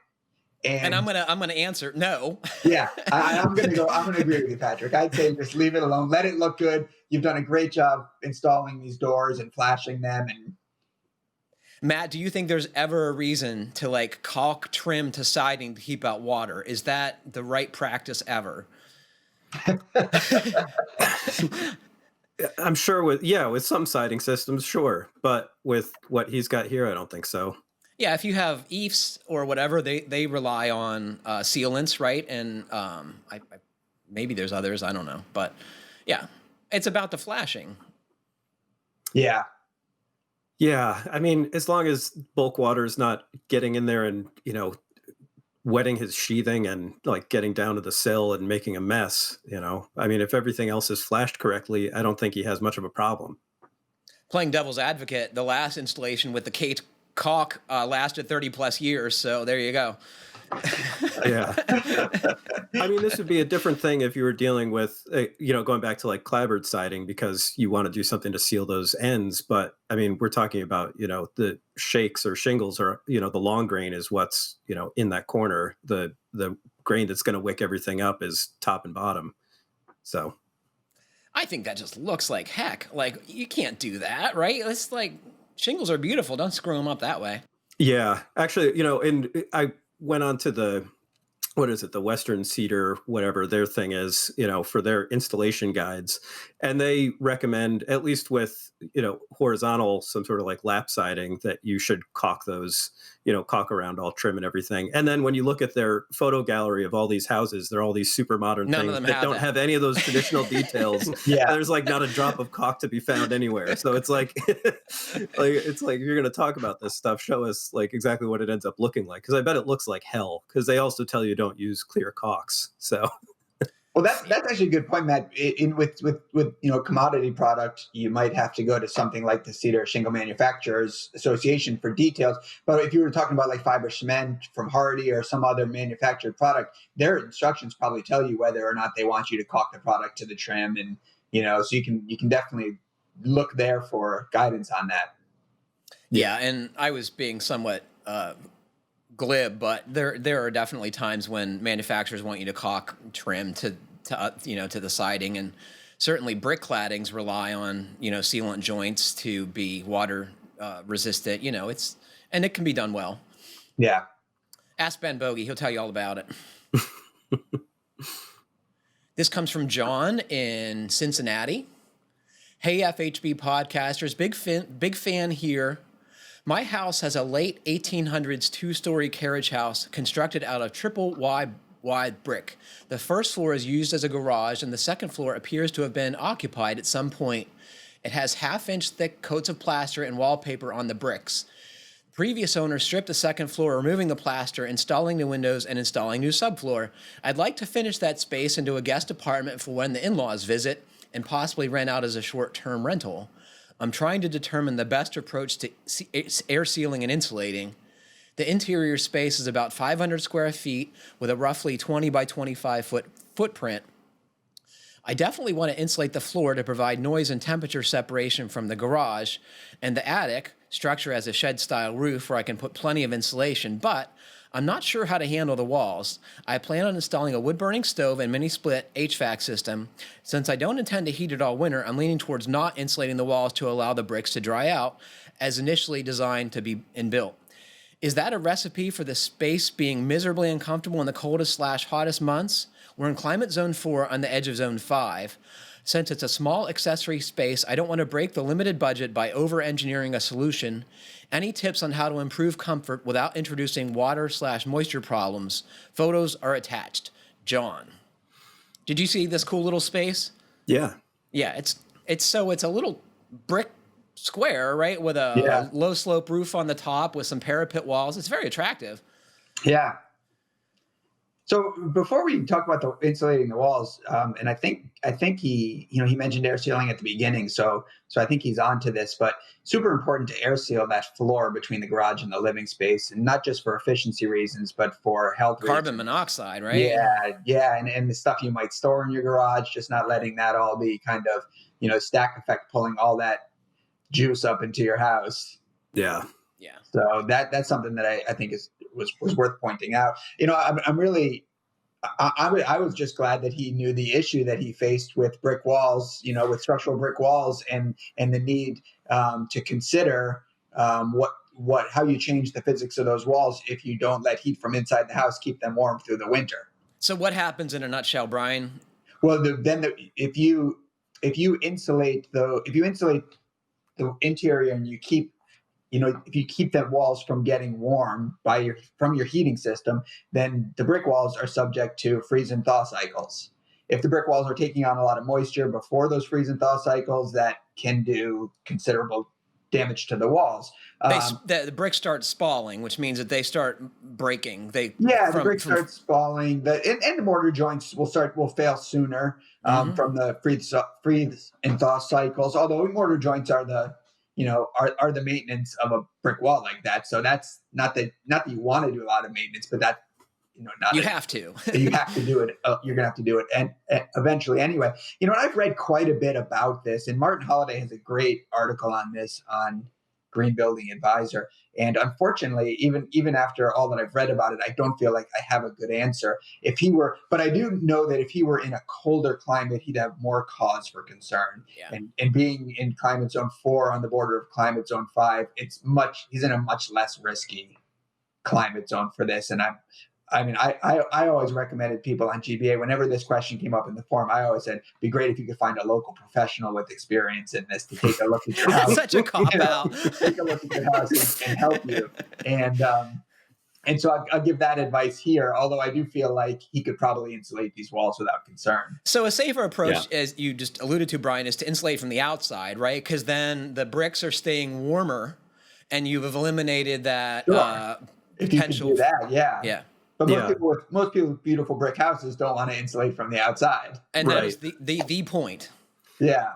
And I'm gonna answer no. Yeah, I'm gonna agree with you, Patrick. I'd say just leave it alone. Let it look good. You've done a great job installing these doors and flashing them, Matt, do you think there's ever a reason to like caulk trim to siding to keep out water? Is that the right practice ever? I'm sure with some siding systems, sure, but with what he's got here, I don't think so. Yeah, if you have EIFs or whatever, they rely on sealants, right? And maybe there's others, I don't know, but yeah, it's about the flashing. Yeah. Yeah, I mean, as long as bulk water is not getting in there and wetting his sheathing and like getting down to the sill and making a mess, I mean, if everything else is flashed correctly, I don't think he has much of a problem. Playing devil's advocate, the last installation with the caulk lasted 30 plus years, so there you go. Yeah. I mean, this would be a different thing if you were dealing with, going back to like clapboard siding because you want to do something to seal those ends. But I mean, we're talking about, the shakes or shingles or, the long grain is what's, in that corner. The grain that's going to wick everything up is top and bottom. So I think that just looks like heck. Like, you can't do that, right? It's like shingles are beautiful. Don't screw them up that way. Yeah, actually, and I went on to the Western Cedar, whatever their thing is, for their installation guides. And they recommend, at least with, horizontal, some sort of like lap siding, that you should caulk those, caulk around all trim and everything. And then when you look at their photo gallery of all these houses, they're all these super modern things that don't have any of those traditional details. Yeah. There's like not a drop of caulk to be found anywhere. So it's like, it's like, if you're going to talk about this stuff, show us like exactly what it ends up looking like. Cause I bet it looks like hell. Cause they also tell you don't use clear caulks. So. Well, that's actually a good point, Matt. With commodity product, you might have to go to something like the Cedar Shingle Manufacturers Association for details. But if you were talking about like fiber cement from Hardy or some other manufactured product, their instructions probably tell you whether or not they want you to caulk the product to the trim, and so you can definitely look there for guidance on that. Yeah, and I was being somewhat glib, but there are definitely times when manufacturers want you to caulk trim to the siding, and certainly brick claddings rely on sealant joints to be water resistant. And it can be done well. Yeah. Ask Ben Bogey; he'll tell you all about it. This comes from John in Cincinnati. Hey, FHB podcasters, big fan here. My house has a late 1800s two-story carriage house constructed out of triple wide brick. The first floor is used as a garage, and the second floor appears to have been occupied at some point. It has half-inch thick coats of plaster and wallpaper on the bricks. Previous owner stripped the second floor, removing the plaster, installing the windows, and installing new subfloor. I'd like to finish that space into a guest apartment for when the in-laws visit, and possibly rent out as a short-term rental. I'm trying to determine the best approach to air sealing and insulating. The interior space is about 500 square feet with a roughly 20 by 25 foot footprint. I definitely want to insulate the floor to provide noise and temperature separation from the garage, and the attic structure has a shed-style roof where I can put plenty of insulation, but I'm not sure how to handle the walls. I plan on installing a wood-burning stove and mini-split HVAC system. Since I don't intend to heat it all winter, I'm leaning towards not insulating the walls to allow the bricks to dry out, as initially designed to be built. Is that a recipe for the space being miserably uncomfortable in the coldest/hottest months? We're in climate zone 4 on the edge of zone 5. Since it's a small accessory space, I don't want to break the limited budget by over-engineering a solution. Any tips on how to improve comfort without introducing water/moisture problems? Photos are attached. John. Did you see this cool little space? Yeah. Yeah, it's a little brick square, right? With a low slope roof on the top with some parapet walls. It's very attractive. Yeah. So before we talk about the insulating the walls, and I think he mentioned air sealing at the beginning, so I think he's on to this. But super important to air seal that floor between the garage and the living space, and not just for efficiency reasons, but for health reasons. Carbon monoxide, right? Yeah, and the stuff you might store in your garage, just not letting that all be kind of stack effect, pulling all that juice up into your house. Yeah. So that's something that I think was worth pointing out. I'm really, I was just glad that he knew the issue that he faced with brick walls, with structural brick walls, and the need to consider how you change the physics of those walls if you don't let heat from inside the house keep them warm through the winter. So what happens in a nutshell, Brian? Well, if you insulate the interior and you keep, if you keep the walls from getting warm from your heating system, then the brick walls are subject to freeze and thaw cycles. If the brick walls are taking on a lot of moisture before those freeze and thaw cycles, that can do considerable damage to the walls. The bricks start spalling, which means that they start breaking. The brick starts spalling. And the mortar joints will fail sooner from the freeze and thaw cycles. Although mortar joints are the maintenance of a brick wall like that. So that's not that you want to do a lot of maintenance, but that you have to. You have to do it. You're gonna have to do it, and eventually, anyway. And I've read quite a bit about this, and Martin Holliday has a great article on this on Green Building Advisor. And unfortunately, even after all that I've read about it, I don't feel like I have a good answer. But I do know that if he were in a colder climate, he'd have more cause for concern. Yeah. And being in climate zone 4 on the border of climate zone 5, he's in a much less risky climate zone for this. And I always recommended people on GBA, whenever this question came up in the forum, I always said, it'd be great if you could find a local professional with experience in this to take a look at your house. That's such a cop-out. Take a look at your house and help you. And so I'll give that advice here, although I do feel like he could probably insulate these walls without concern. So a safer approach, as you just alluded to, Brian, is to insulate from the outside, right? Because then the bricks are staying warmer and you've eliminated that potential. If you can do that, yeah. But most people with beautiful brick houses don't want to insulate from the outside. And that is the point. Yeah.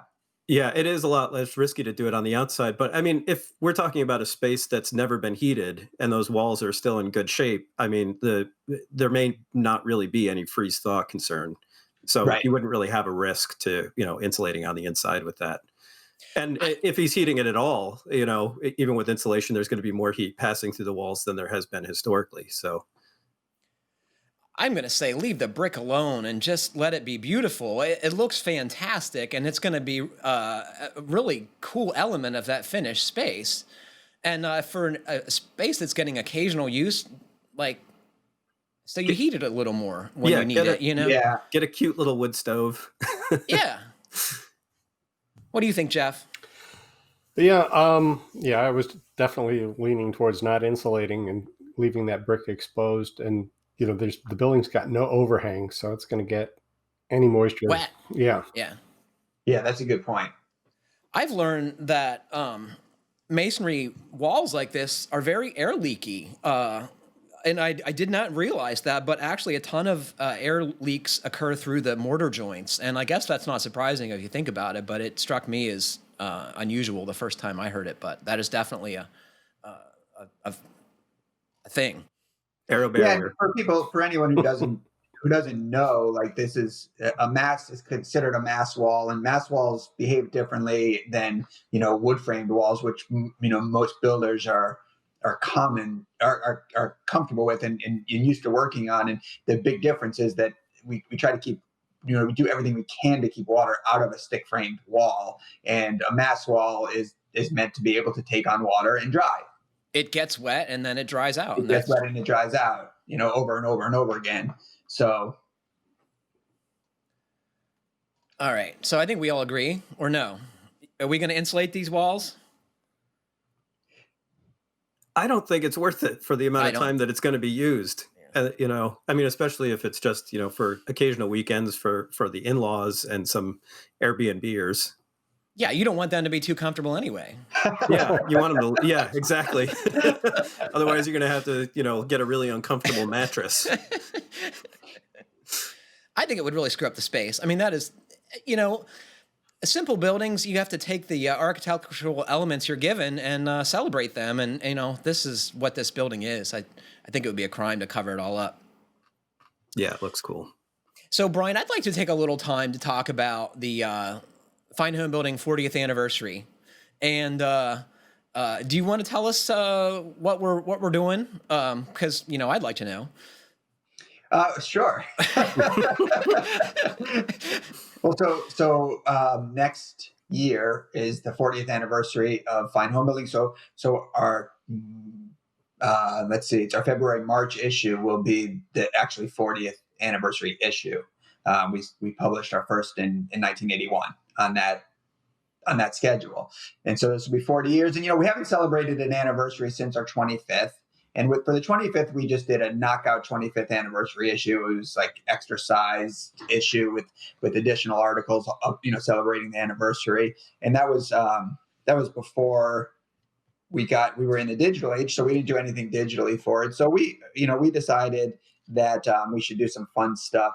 Yeah, it is a lot less risky to do it on the outside. But I mean, if we're talking about a space that's never been heated and those walls are still in good shape, I mean, there may not really be any freeze thaw concern. So you wouldn't really have a risk to, insulating on the inside with that. And if he's heating it at all, even with insulation, there's going to be more heat passing through the walls than there has been historically. So I'm going to say leave the brick alone and just let it be beautiful. It looks fantastic, and it's going to be a really cool element of that finished space. And for a space that's getting occasional use, so you heat it a little more when you need it, Yeah. Get a cute little wood stove. Yeah. What do you think, Jeff? Yeah, I was definitely leaning towards not insulating and leaving that brick exposed. And the building's got no overhang, so it's going to get any moisture. Wet. Yeah. Yeah. Yeah, that's a good point. I've learned that masonry walls like this are very air leaky. And I did not realize that, but actually a ton of air leaks occur through the mortar joints. And I guess that's not surprising if you think about it, but it struck me as unusual the first time I heard it. But that is definitely a thing. Aero barrier. Yeah, for anyone who doesn't know, this is considered a mass wall, and mass walls behave differently than wood framed walls, which most builders are comfortable with and used to working on. And the big difference is that we try to keep we do everything we can to keep water out of a stick framed wall, and a mass wall is meant to be able to take on water and dry. It gets wet and then it dries out. It gets wet and it dries out, over and over and over again. So. All right. So I think we all agree, or no? Are we going to insulate these walls? I don't think it's worth it for the amount of time that it's going to be used. Especially if it's just, for occasional weekends for the in-laws and some Airbnbers. Yeah, you don't want them to be too comfortable anyway. Yeah, you want them to. Yeah, exactly. Otherwise, you're going to have to, get a really uncomfortable mattress. I think it would really screw up the space. I mean, that is, simple buildings, you have to take the architectural elements you're given and celebrate them. And, this is what this building is. I think it would be a crime to cover it all up. Yeah, it looks cool. So, Brian, I'd like to take a little time to talk about the Fine Homebuilding 40th anniversary. And do you want to tell us what we're doing? Because, I'd like to know. Sure. Well, so next year is the 40th anniversary of Fine Homebuilding. So our let's see, it's our February-March issue will be the actually 40th anniversary issue. We published our first in 1981 on that schedule, and so this will be 40 years. And we haven't celebrated an anniversary since our 25th. And for the 25th, we just did a knockout 25th anniversary issue. It was like extra size issue with additional articles, celebrating the anniversary. And that was before we were in the digital age, so we didn't do anything digitally for it. So we decided that we should do some fun stuff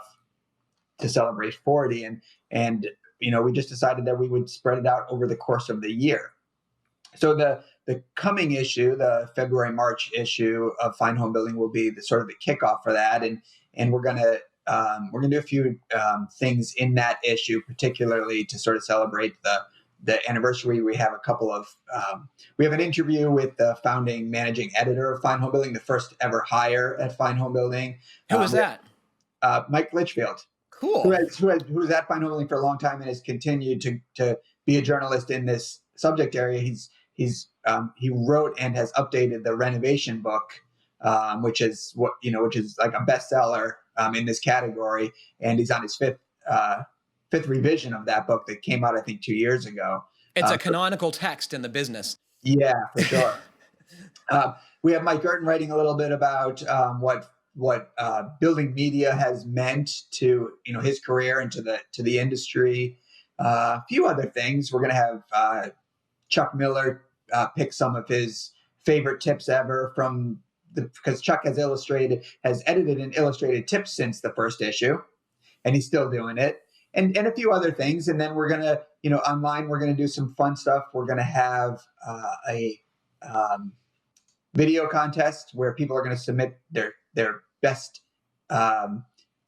to celebrate 40, and we just decided that we would spread it out over the course of the year. So the coming issue, the February-March issue of Fine Homebuilding, will be the kickoff for that, and we're gonna do a few things in that issue, particularly to sort of celebrate the anniversary. We have we have an interview with the founding managing editor of Fine Homebuilding, the first ever hire at Fine Homebuilding. Who was that? Mike Litchfield. Cool. Who's at Fine Homebuilding for a long time and has continued to be a journalist in this subject area. He wrote and has updated the renovation book, which is like a bestseller in this category, and he's on his fifth revision of that book that came out, I think, 2 years ago. It's a canonical text in the business. Yeah, for sure. We have Mike Guertin writing a little bit about what building media has meant to his career and to the industry. A few other things. We're going to have Chuck Miller pick some of his favorite tips ever because Chuck has edited and illustrated tips since the first issue, and he's still doing it. And a few other things. And then we're going to, online, we're going to do some fun stuff. We're going to have a video contest where people are going to submit their best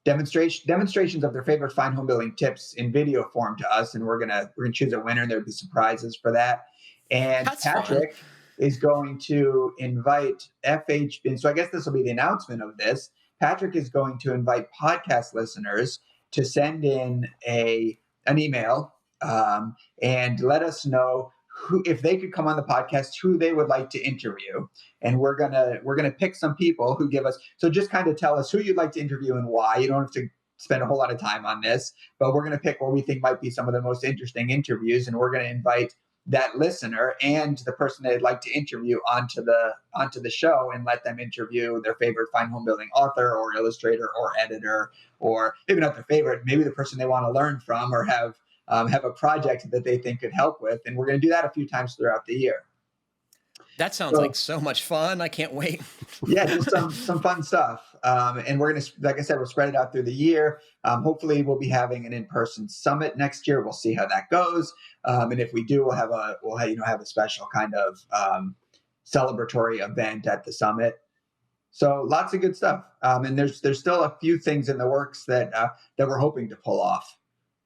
demonstrations of their favorite Fine Homebuilding tips in video form to us. And we're going to choose a winner, and there'll be surprises for that. And That's Patrick is going to invite FHB. So I guess this will be the announcement of this. Patrick is going to invite podcast listeners to send in an email and let us know if they could come on the podcast, who they would like to interview. And we're gonna pick some people who give us. So just kind of tell us who you'd like to interview and why. You don't have to spend a whole lot of time on this, but we're gonna pick what we think might be some of the most interesting interviews, and we're gonna invite that listener and the person they'd like to interview onto the show, and let them interview their favorite Fine Homebuilding author or illustrator or editor, or maybe not their favorite, maybe the person they want to learn from or have a project that they think could help with. And we're going to do that a few times throughout the year. That sounds like so much fun. I can't wait. Yeah, just some fun stuff. And we're going to, like I said, we'll spread it out through the year. Hopefully we'll be having an in-person summit next year. We'll see how that goes. And if we do, we'll have a special kind of celebratory event at the summit. So lots of good stuff. And there's still a few things in the works that we're hoping to pull off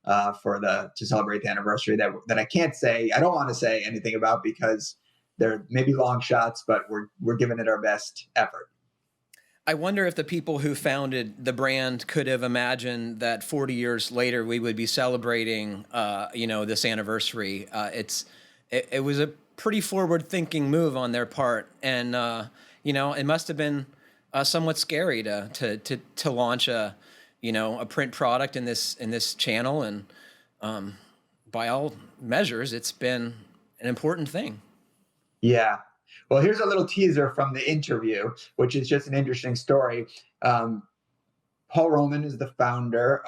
to celebrate the anniversary that I can't say. I don't want to say anything about because they're maybe long shots, but we're giving it our best effort. I wonder if the people who founded the brand could have imagined that 40 years later we would be celebrating, this anniversary. It was a pretty forward-thinking move on their part, and it must have been somewhat scary to launch a print product in this channel, and by all measures, it's been an important thing. Yeah. Well, here's a little teaser from the interview, which is just an interesting story. Paul Roman is the founder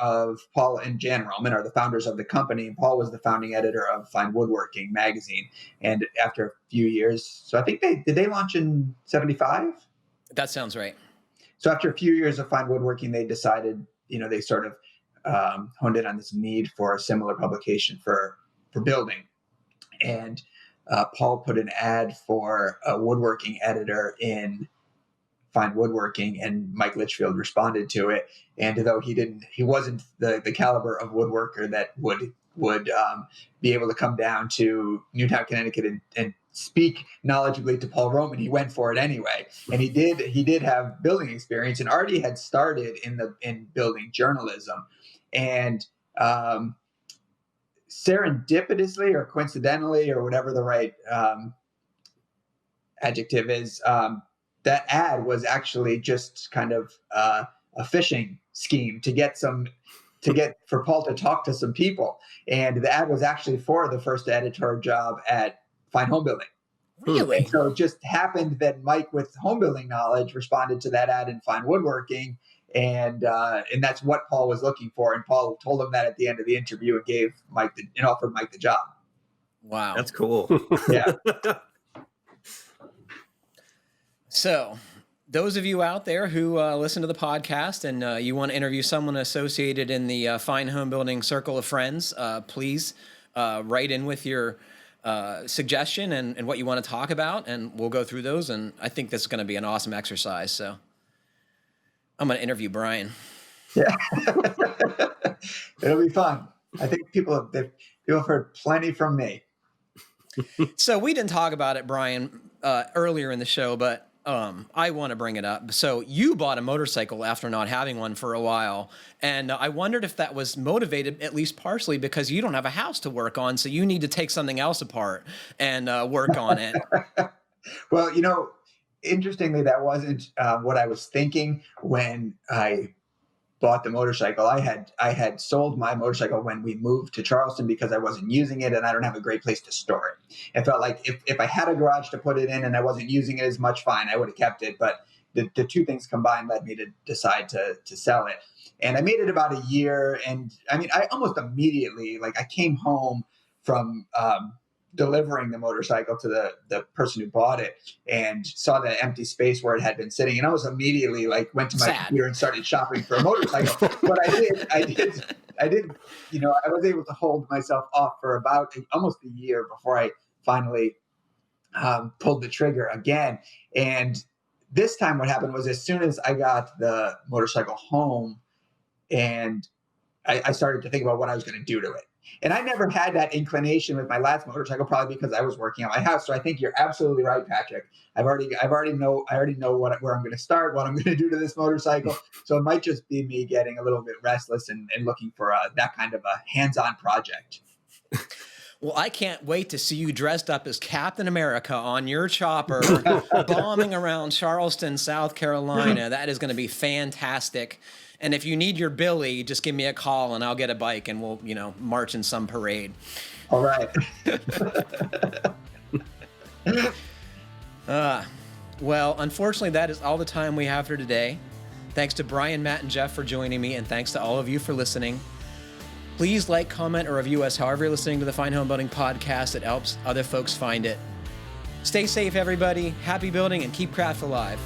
Paul and Jan Roman are the founders of the company. And Paul was the founding editor of Fine Woodworking magazine. And after a few years, so I think did they launch in 75? That sounds right. So after a few years of Fine Woodworking, they decided, they sort of honed in on this need for a similar publication for building. And Paul put an ad for a woodworking editor in Fine Woodworking, and Mike Litchfield responded to it. And though he wasn't the caliber of woodworker that would be able to come down to Newtown, Connecticut and speak knowledgeably to Paul Roman, he went for it anyway. And he did have building experience and already had started in building journalism. And serendipitously or coincidentally or whatever the right adjective is, that ad was actually just kind of a phishing scheme to get for Paul to talk to some people. And the ad was actually for the first editor job at Fine Homebuilding. Really? And so it just happened that Mike, with home building knowledge, responded to that ad in Fine Woodworking, and that's what Paul was looking for. And Paul told him that at the end of the interview and offered Mike the job. Wow, That's cool. Yeah. So, those of you out there who listen to the podcast and you want to interview someone associated in the Fine Homebuilding circle of friends, please write in with your suggestion and what you want to talk about, and we'll go through those. And I think this is going to be an awesome exercise. So I'm going to interview Brian. Yeah. It'll be fun. I think people have heard plenty from me. So we didn't talk about it, Brian, earlier in the show, but I want to bring it up. So you bought a motorcycle after not having one for a while. And I wondered if that was motivated, at least partially, because you don't have a house to work on. So you need to take something else apart and work on it. Well, interestingly, that wasn't what I was thinking when I bought the motorcycle. I had sold my motorcycle when we moved to Charleston because I wasn't using it and I don't have a great place to store it. It felt like if I had a garage to put it in and I wasn't using it as much, fine, I would have kept it. But the two things combined led me to decide to sell it. And I made it about a year. And I mean, I almost immediately, I came home from delivering the motorcycle to the person who bought it and saw the empty space where it had been sitting. And I was immediately went to my computer and started shopping for a motorcycle. But I did, I was able to hold myself off for about almost a year before I finally pulled the trigger again. And this time what happened was, as soon as I got the motorcycle home, and I started to think about what I was going to do to it. And I never had that inclination with my last motorcycle, probably because I was working on my house. So I think you're absolutely right, Patrick. I already know where I'm going to start, what I'm going to do to this motorcycle. So it might just be me getting a little bit restless and looking for that kind of a hands-on project. Well, I can't wait to see you dressed up as Captain America on your chopper, bombing around Charleston, South Carolina. That is going to be fantastic. And if you need your Billy, just give me a call and I'll get a bike and we'll, march in some parade. All right. Well, unfortunately, that is all the time we have for today. Thanks to Brian, Matt, and Jeff for joining me, and thanks to all of you for listening. Please like, comment, or review us however you're listening to the Fine Homebuilding podcast. It helps other folks find it. Stay safe, everybody. Happy building and keep craft alive.